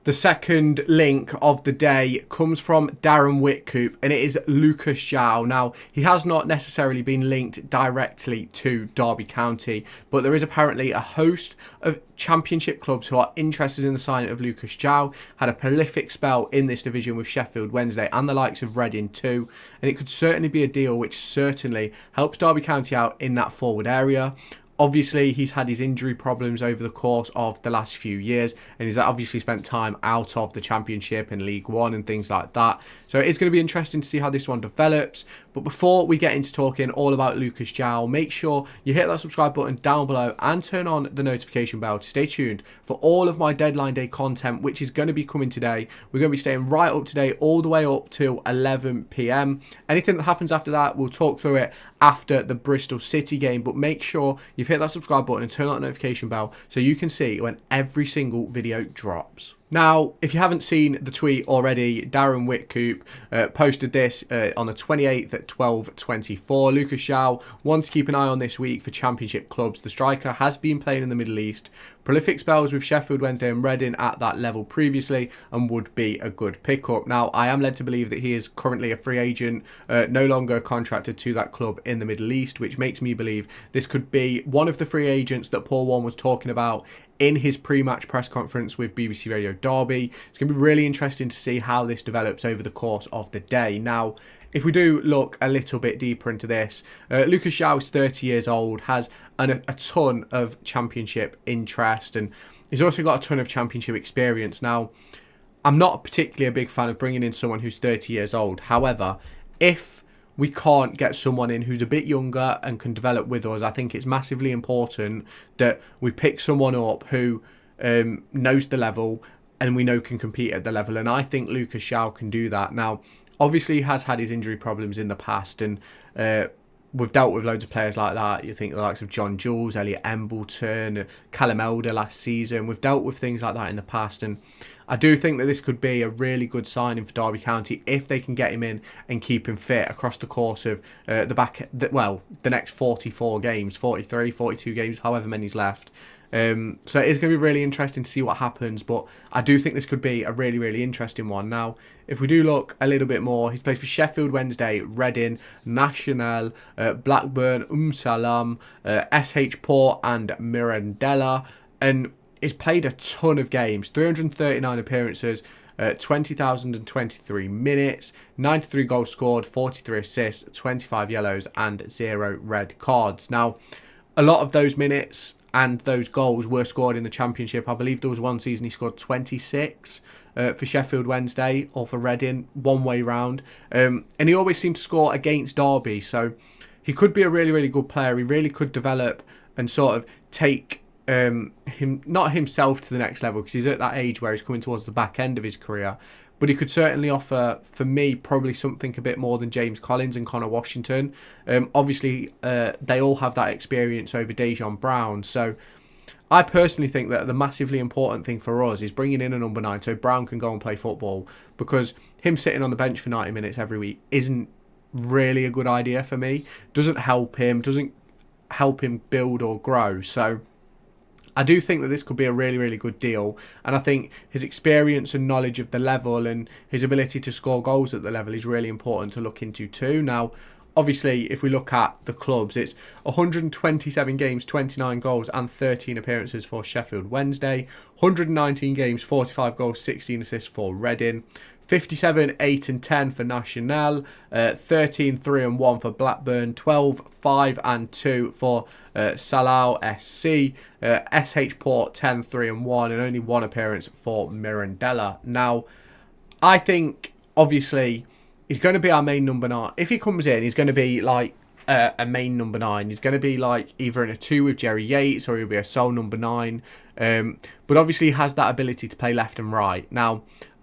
The second link of the day comes from Darren Whitcoop, and it is Lucas Joao. Now, he has not necessarily been linked directly to Derby County, but there is apparently a host of Championship clubs who are interested in the signing of Lucas Joao. Had a prolific spell in this division with Sheffield Wednesday and the likes of Reading too, and it could certainly be a deal which certainly helps Derby County out in that forward area. Obviously, he's had his injury problems over the course of the last few years, and he's obviously spent time out of the Championship and League One and things like that. So it's going to be interesting to see how this one develops. But before we get into talking all about Lucas Joao, make sure you hit that subscribe button down below and turn on the notification bell to stay tuned for all of my deadline day content, which is going to be coming today. We're going to be staying right up to date all the way up to 11 p.m. Anything that happens after that, we'll talk through it after the Bristol City game. But make sure you've hit that subscribe button and turn on the notification bell so you can see when every single video drops. Now, if you haven't seen the tweet already, Darren Whitcoop posted this on the 28th at 12:24. Lucas Joao wants to keep an eye on this week for Championship clubs. The striker has been playing in the Middle East. Prolific spells with Sheffield Wednesday and Reading at that level previously and would be a good pickup. Now, I am led to believe that he is currently a free agent, no longer contracted to that club in the Middle East, which makes me believe this could be one of the free agents that Paul Warne was talking about in his pre-match press conference with BBC Radio Derby. It's going to be really interesting to see how this develops over the course of the day. Now, if we do look a little bit deeper into this, Lucas Joao is 30 years old, has a ton of Championship interest, and he's also got a ton of Championship experience. Now, I'm not particularly a big fan of bringing in someone who's 30 years old. However, if we can't get someone in who's a bit younger and can develop with us, I think it's massively important that we pick someone up who knows the level and we know can compete at the level. And I think Lucas Joao can do that. Now, obviously, he has had his injury problems in the past, and we've dealt with loads of players like that. You think the likes of John Jules, Elliot Embleton, Callum Elder last season. We've dealt with things like that in the past, and I do think that this could be a really good signing for Derby County if they can get him in and keep him fit across the course of the next 44 games, 43, 42 games, however many's left. So it is going to be really interesting to see what happens, but I do think this could be a really, really interesting one. Now, if we do look a little bit more, he's played for Sheffield Wednesday, Reading, Nacional, Blackburn, Salam, SH Port and Mirandela, and he's played a ton of games, 339 appearances, 20,023 minutes, 93 goals scored, 43 assists, 25 yellows and 0 red cards. Now, a lot of those minutes and those goals were scored in the Championship. I believe there was one season he scored 26 for Sheffield Wednesday or for Reading, one way round. And he always seemed to score against Derby, so he could be a really, really good player. He really could develop and sort of take not himself to the next level, because he's at that age where he's coming towards the back end of his career, but he could certainly offer, for me, probably something a bit more than James Collins and Connor Washington. Obviously, they all have that experience over Dejan Brown, so I personally think that the massively important thing for us is bringing in a number 9 so Brown can go and play football, because him sitting on the bench for 90 minutes every week isn't really a good idea for me. Doesn't help him build or grow. So I do think that this could be a really, really good deal. And I think his experience and knowledge of the level and his ability to score goals at the level is really important to look into too. Now, obviously, if we look at the clubs, it's 127 games, 29 goals and 13 appearances for Sheffield Wednesday. 119 games, 45 goals, 16 assists for Reading. 57, 8 and 10 for Nacional, 13, 3 and 1 for Blackburn, 12, 5 and 2 for Salau SC, SH Port 10, 3 and 1, and only one appearance for Mirandela. Now, I think, obviously, he's going to be our main number 9. If he comes in, he's going to be like a main number 9. He's going to be like either in a 2 with Jerry Yates, or he'll be a sole number 9. But obviously, he has that ability to play left and right. Now,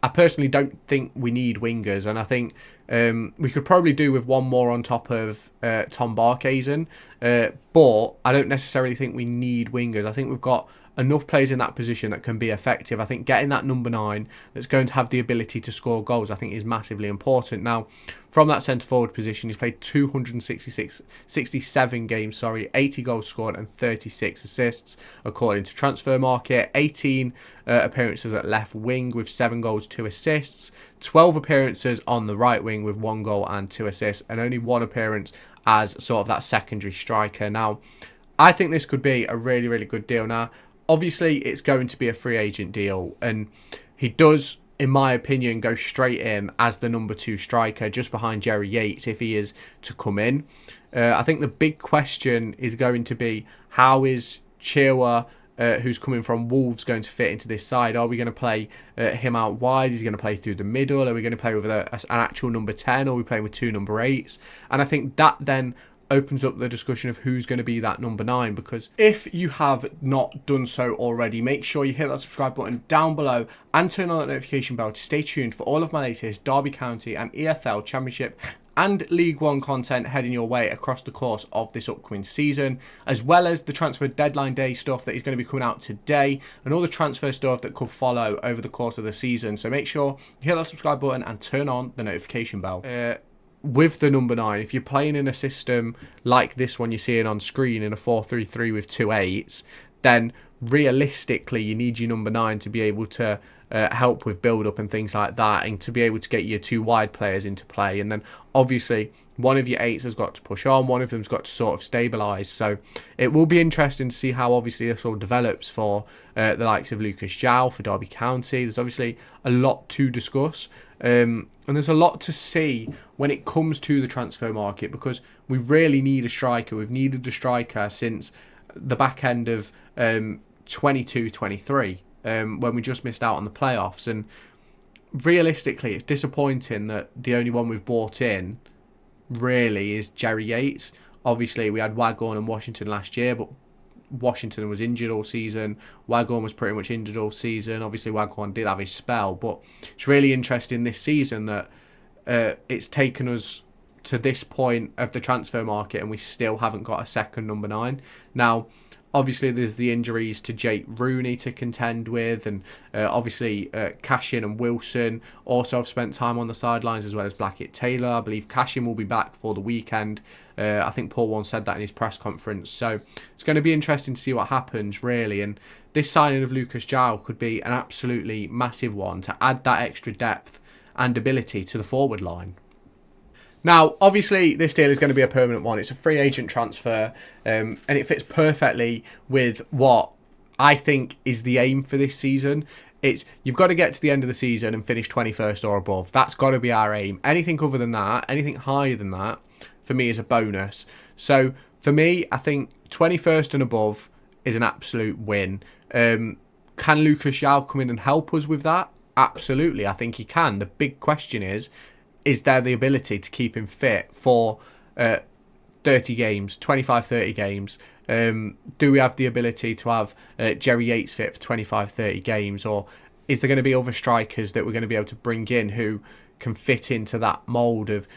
I personally don't think we need wingers, and I think we could probably do with one more on top of Tom Barkhuizen, but I don't necessarily think we need wingers. I think we've got enough players in that position that can be effective. I think getting that number 9 that's going to have the ability to score goals, I think, is massively important. Now, from that centre forward position, he's played 67 games, 80 goals scored and 36 assists according to Transfermarkt. 18 appearances at left wing with 7 goals, 2 assists. 12 appearances on the right wing with 1 goal and 2 assists, and only 1 appearance as sort of that secondary striker. Now, I think this could be a really, really good deal. Now, obviously, it's going to be a free agent deal, and he does, in my opinion, go straight in as the number 2 striker, just behind Jerry Yates if he is to come in. I think the big question is going to be, how is Chilwell, who's coming from Wolves, going to fit into this side? Are we going to play him out wide? Is he going to play through the middle? Are we going to play with an actual number 10? Or are we playing with 2 number 8s? And I think that then opens up the discussion of who's going to be that number 9, because if you have not done so already, make sure you hit that subscribe button down below and turn on that notification bell to stay tuned for all of my latest Derby County and EFL Championship and League One content heading your way across the course of this upcoming season, as well as the transfer deadline day stuff that is going to be coming out today and all the transfer stuff that could follow over the course of the season. So make sure you hit that subscribe button and turn on the notification bell. With the number 9, if you're playing in a system like this one you're seeing on screen in a 4-3-3 with 2 8s, then realistically you need your number 9 to be able to help with build-up and things like that, and to be able to get your 2 wide players into play. And then obviously one of your 8s has got to push on, one of them's got to sort of stabilise. So it will be interesting to see how obviously this all develops for the likes of Lucas Joao for Derby County. There's obviously a lot to discuss, and there's a lot to see when it comes to the transfer market, because we really need a striker. We've needed a striker since the back end of 22-23, when we just missed out on the playoffs. And realistically, it's disappointing that the only one we've brought in really is Jerry Yates. Obviously, we had Waghorn and Washington last year, but Washington was injured all season. Waghorn was pretty much injured all season. Obviously, Waghorn did have his spell, but it's really interesting this season that it's taken us to this point of the transfer market and we still haven't got a second number 9. Now, obviously, there's the injuries to Jake Rooney to contend with, and obviously Cashin and Wilson also have spent time on the sidelines, as well as Blackett Taylor. I believe Cashin will be back for the weekend. I think Paul Warne said that in his press conference. So it's going to be interesting to see what happens, really. And this signing of Lucas Joao could be an absolutely massive one to add that extra depth and ability to the forward line. Now, obviously, this deal is going to be a permanent one. It's a free agent transfer, and it fits perfectly with what I think is the aim for this season. It's, you've got to get to the end of the season and finish 21st or above. That's got to be our aim. Anything other than that, anything higher than that, for me is a bonus. So, for me, I think 21st and above is an absolute win. Can Lucas Joao come in and help us with that? Absolutely, I think he can. The big question is there the ability to keep him fit for 30 games, 25, 30 games? Do we have the ability to have Jerry Yates fit for 25, 30 games? Or is there going to be other strikers that we're going to be able to bring in who can fit into that mould of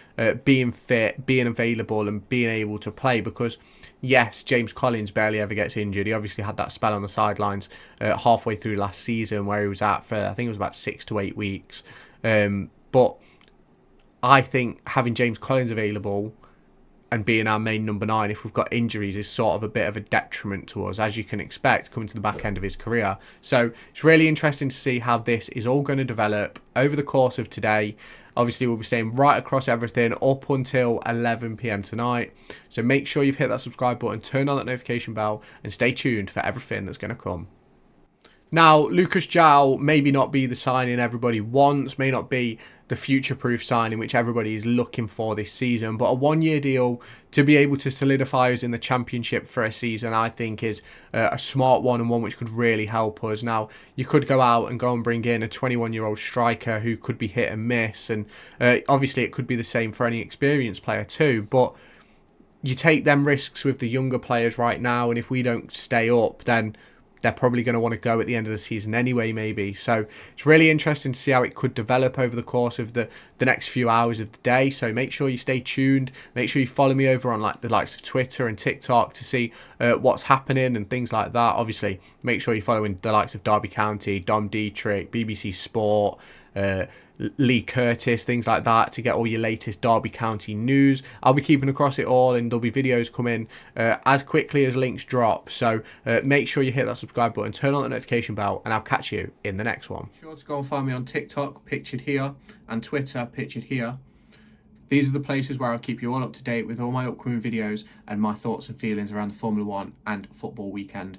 being fit, being available and being able to play? Because yes, James Collins barely ever gets injured. He obviously had that spell on the sidelines halfway through last season where he was out for, I think it was about 6 to 8 weeks. But I think having James Collins available and being our main number 9, if we've got injuries, is sort of a bit of a detriment to us, as you can expect, coming to the back end of his career. So it's really interesting to see how this is all going to develop over the course of today. Obviously, we'll be staying right across everything up until 11 PM tonight. So make sure you've hit that subscribe button, turn on that notification bell, and stay tuned for everything that's going to come. Now, Lucas Joao maybe not be the signing everybody wants, may not be the future-proof signing which everybody is looking for this season, but a one-year deal to be able to solidify us in the Championship for a season, I think is a smart one, and one which could really help us. Now, you could go out and bring in a 21-year-old striker who could be hit and miss, and obviously it could be the same for any experienced player too, but you take them risks with the younger players right now, and if we don't stay up, then they're probably going to want to go at the end of the season anyway, maybe. So it's really interesting to see how it could develop over the course of the next few hours of the day. So make sure you stay tuned. Make sure you follow me over on like the likes of Twitter and TikTok to see what's happening and things like that. Obviously, make sure you're following the likes of Derby County, Dom Dietrich, BBC Sport, Lee Curtis, things like that, to get all your latest Derby County news. I'll be keeping across it all, and there'll be videos coming as quickly as links drop. So make sure you hit that subscribe button, turn on the notification bell, and I'll catch you in the next one. Be sure to go and find me on TikTok, pictured here, and Twitter, pictured here. These are the places where I'll keep you all up to date with all my upcoming videos and my thoughts and feelings around the Formula 1 and football weekend.